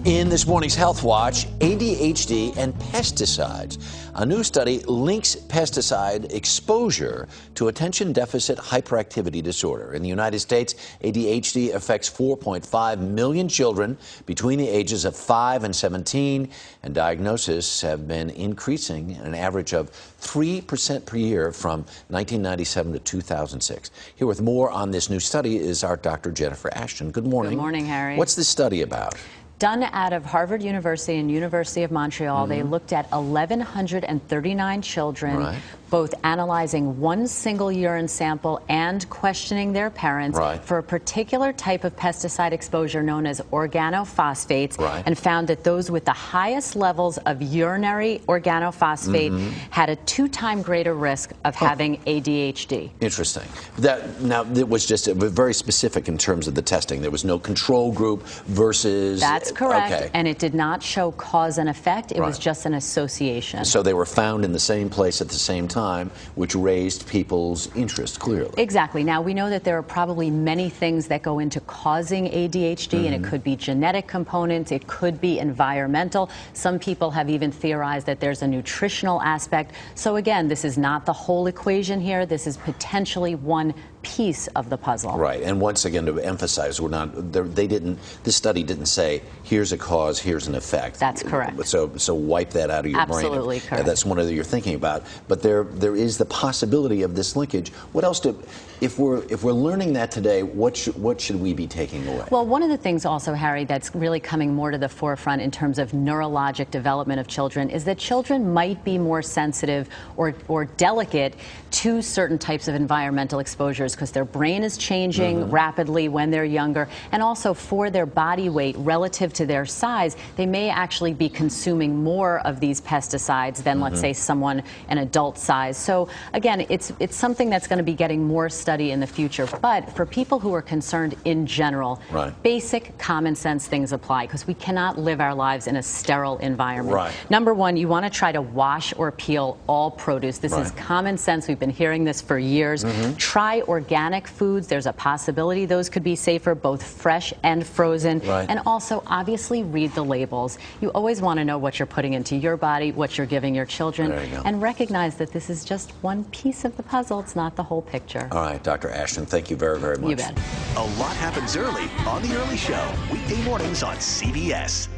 In this morning's Health Watch, ADHD and pesticides. A new study links pesticide exposure to attention deficit hyperactivity disorder. In the United States, ADHD affects 4.5 million children between the ages of 5 and 17, and diagnoses have been increasing at an average of 3% per year from 1997 to 2006. Here with more on this new study is our Dr. Jennifer Ashton. Good morning. Good morning, Harry. What's this study about? Done out of Harvard University and University of Montreal. They looked at 1,139 children, both analyzing one single urine sample and questioning their parents for a particular type of pesticide exposure known as organophosphates, and found that those with the highest levels of urinary organophosphate had a 2-time greater risk of having ADHD. Interesting. Now, it was just very specific in terms of the testing. There was no control group versus... That's correct, and it did not show cause and effect. It was just an association. So they were found in the same place at the same time, which raised people's interest, clearly. Exactly. Now, we know that there are probably many things that go into causing ADHD, and it could be genetic components, it could be environmental. Some people have even theorized that there's a nutritional aspect. So again, this is not the whole equation here. This is potentially one piece of the puzzle. Right, and once again, to emphasize, this study didn't say, here's a cause, here's an effect. That's correct. So wipe that out of your brain. Absolutely correct. That's one that you're thinking about. But there is the possibility of this linkage. What else if we're learning that today, what should we be taking away? Well, one of the things also, Harry, that's really coming more to the forefront in terms of neurologic development of children is that children might be more sensitive or delicate to certain types of environmental exposures because their brain is changing rapidly when they're younger, and also for their body weight relative to their size, they may actually be consuming more of these pesticides than, let's say, someone an adult size. So again, it's something that's going to be getting more study in the future. But for people who are concerned in general, basic common sense things apply because we cannot live our lives in a sterile environment. Number one, you want to try to wash or peel all produce. This is common sense. We've been hearing this for years. Try organic foods. There's a possibility those could be safer, both fresh and frozen. And also, obviously, read the labels. You always want to know what you're putting into your body, what you're giving your children, and recognize that this is just one piece of the puzzle. It's not the whole picture. All right, Dr. Ashton, thank you very, very much. You bet. A lot happens early on The Early Show, weekday mornings on CBS.